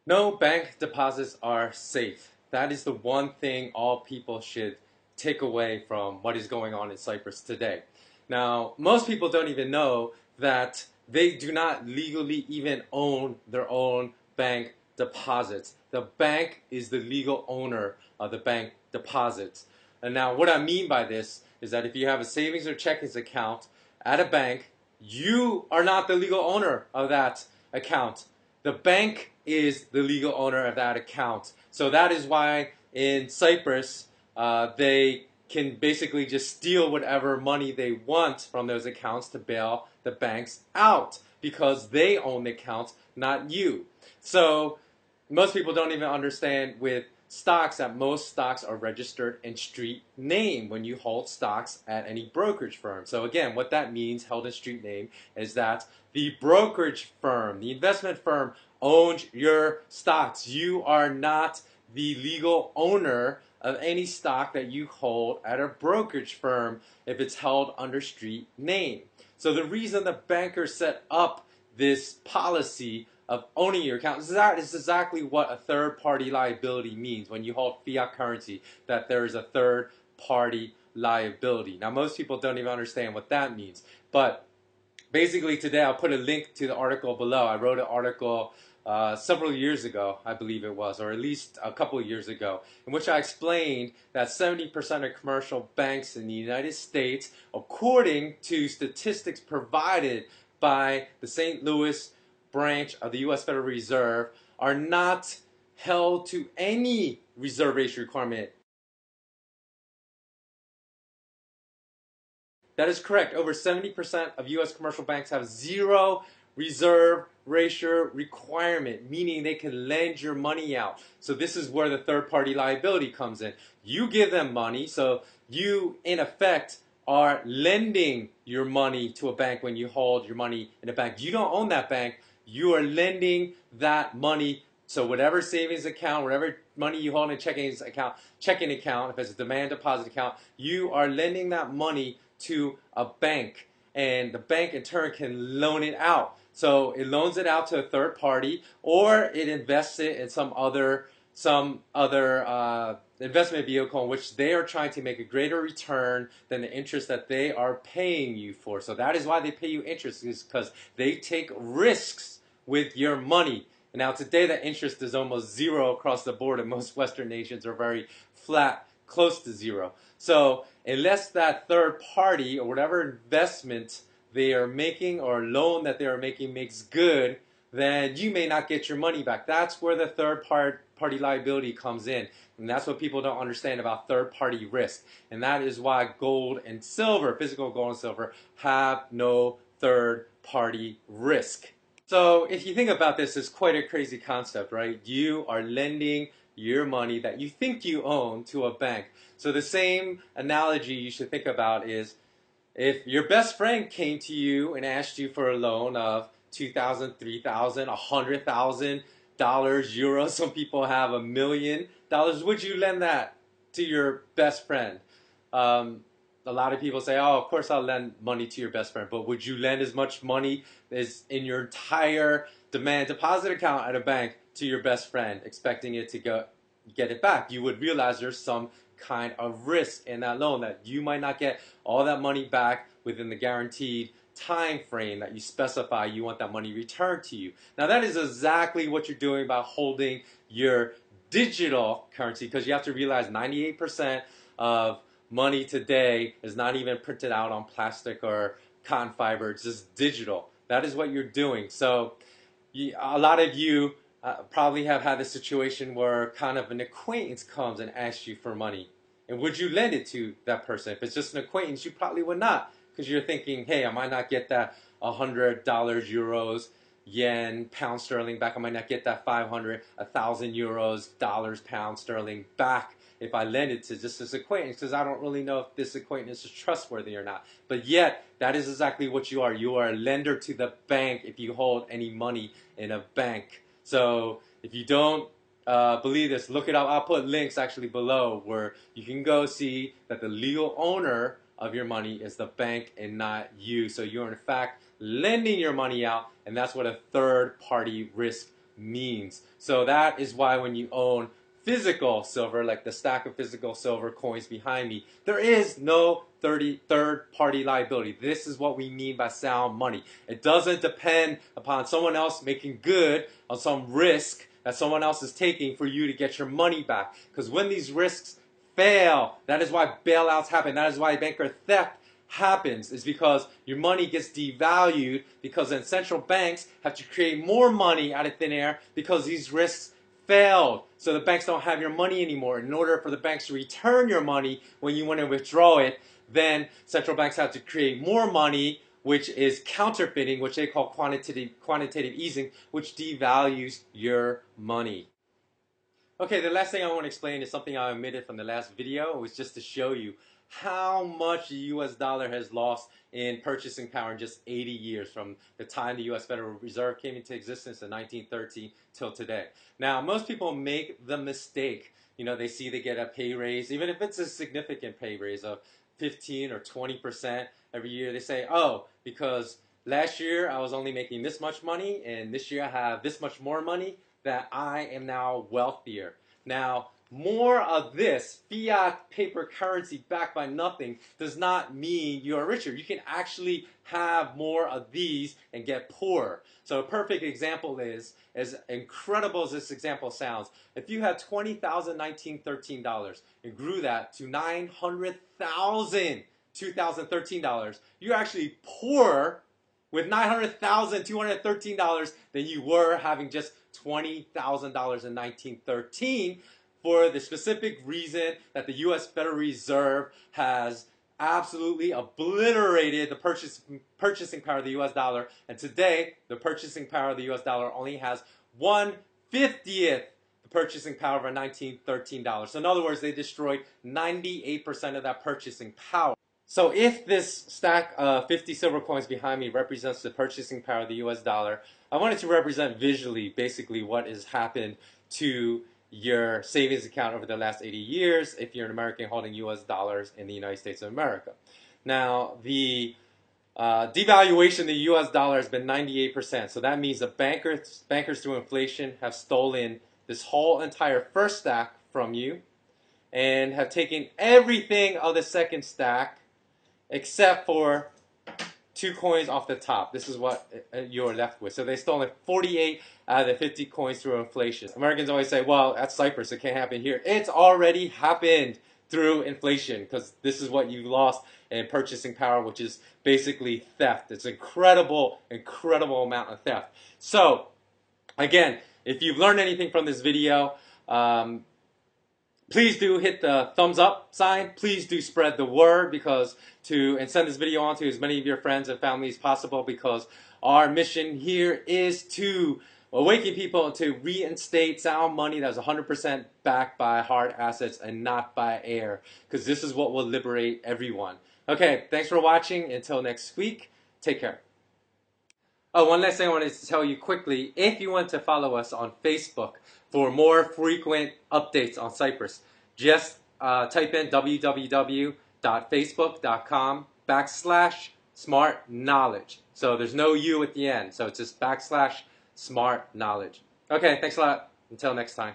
No bank deposits are safe. That is the one thing all people should take away from what is going on in Cyprus today. Now, most people don't even know that they do not legally even own their own bank deposits. The bank is the legal owner of the bank deposits. And now, what I mean by this is that if you have a savings or checkings account at a bank, you are not the legal owner of that account. The bank is the legal owner of that account. So that is why in Cyprus, they can basically just steal whatever money they want from those accounts to bail the banks out because they own the accounts, not you. So most people don't even understand with stocks that most stocks are registered in street name when you hold stocks at any brokerage firm. So again, what that means, held in street name, is that the brokerage firm, the investment firm, owns your stocks. You are not the legal owner of any stock that you hold at a brokerage firm if it's held under street name. So the reason the banker set up this policy of owning your account is that is exactly what a third party liability means when you hold fiat currency, that there is a third party liability. Now, most people don't even understand what that means, but basically today I'll put a link to the article below. I wrote an article several years ago, I believe it was, or at least a couple of years ago, in which I explained that 70% of commercial banks in the United States, according to statistics provided by the St. Louis branch of the U.S. Federal Reserve, are not held to any reserve ratio requirement. That is correct. Over 70% of U.S. commercial banks have zero reserve ratio requirement, meaning they can lend your money out. So this is where the third party liability comes in. You give them money, so you, in effect, are lending your money to a bank when you hold your money in a bank. You don't own that bank. You are lending that money. So whatever savings account, whatever money you hold in a checking account, if it's a demand deposit account, you are lending that money to a bank, and the bank in turn can loan it out. So it loans it out to a third party, or it invests it in some other investment vehicle in which they are trying to make a greater return than the interest that they are paying you for. So that is why they pay you interest, is because they take risks with your money. Now today that interest is almost zero across the board, and most Western nations are very flat, close to zero. So unless that third party or whatever investment they are making or loan that they are making makes good, then you may not get your money back. That's where the third party liability comes in. And that's what people don't understand about third party risk. And that is why gold and silver, physical gold and silver, have no third party risk. So if you think about this, it's quite a crazy concept, right? You are lending your money that you think you own to a bank. So the same analogy you should think about is if your best friend came to you and asked you for a loan of 2,000, 3,000, $100,000, euros, some people have $1 million, would you lend that to your best friend? A lot of people say, oh, of course I'll lend money to your best friend, but would you lend as much money as in your entire demand deposit account at a bank to your best friend, expecting it to get it back? You would realize there's some kind of risk in that loan, that you might not get all that money back within the guaranteed time frame that you specify you want that money returned to you. Now that is exactly what you're doing by holding your digital currency, because you have to realize 98% of money today is not even printed out on plastic or cotton fiber. It's just digital. That is what you're doing. So a lot of you probably have had a situation where kind of an acquaintance comes and asks you for money. And would you lend it to that person? If it's just an acquaintance, you probably would not, because you're thinking, hey, I might not get that $100, euros, yen, pound sterling back. I might not get that 500, 1,000 euros, dollars, pound sterling back if I lend it to just this acquaintance, because I don't really know if this acquaintance is trustworthy or not. But yet, that is exactly what you are. You are a lender to the bank if you hold any money in a bank. So if you don't believe this, look it up. I'll put links actually below where you can go see that the legal owner of your money is the bank and not you. So you're in fact lending your money out, and that's what a third party risk means. So that is why when you own physical silver, like the stack of physical silver coins behind me, there is no third-party liability. This is what we mean by sound money. It doesn't depend upon someone else making good on some risk that someone else is taking for you to get your money back. Because when these risks fail, that is why bailouts happen. That is why banker theft happens, is because your money gets devalued, because then central banks have to create more money out of thin air because these risks failed. So the banks don't have your money anymore. In order for the banks to return your money when you want to withdraw it, then central banks have to create more money, which is counterfeiting, which they call quantitative easing, which devalues your money. Okay, the last thing I want to explain is something I omitted from the last video. It was just to show you how much the US dollar has lost in purchasing power in just 80 years, from the time the US Federal Reserve came into existence in 1913 till today. Now, most people make the mistake, they see they get a pay raise, even if it's a significant pay raise of 15 or 20% every year. They say, oh, because last year I was only making this much money and this year I have this much more money, that I am now wealthier. Now, more of this fiat paper currency backed by nothing does not mean you're richer. You can actually have more of these and get poorer. So a perfect example is, as incredible as this example sounds, if you had $20,1913 and grew that to $900,000 2013, you're actually poorer with $900,213 than you were having just $20,000 in 1913, for the specific reason that the US Federal Reserve has absolutely obliterated the purchasing power of the US dollar, and today the purchasing power of the US dollar only has 1/50th the purchasing power of a $1913. So in other words, they destroyed 98% of that purchasing power. So if this stack of 50 silver coins behind me represents the purchasing power of the US dollar, I wanted to represent visually basically what has happened to your savings account over the last 80 years if you're an American holding US dollars in the United States of America. Now, the devaluation of the US dollar has been 98%. So that means the bankers through inflation have stolen this whole entire first stack from you and have taken everything of the second stack except for 2 coins off the top. This is what you're left with. So they stole 48 out of the 50 coins through inflation. Americans always say, well, that's Cyprus, it can't happen here. It's already happened through inflation, because this is what you lost in purchasing power, which is basically theft. It's incredible, incredible amount of theft. So, again, if you've learned anything from this video, please do hit the thumbs up sign. Please do spread the word, and send this video on to as many of your friends and family as possible, because our mission here is to awaken people to reinstate sound money that is 100% backed by hard assets and not by air, because this is what will liberate everyone. Okay, thanks for watching. Until next week, take care. Oh, one last thing I wanted to tell you quickly. If you want to follow us on Facebook for more frequent updates on Cyprus, just type in www.facebook.com/smartknowledge. So there's no U at the end, so it's just /smartknowledge. Okay, thanks a lot. Until next time.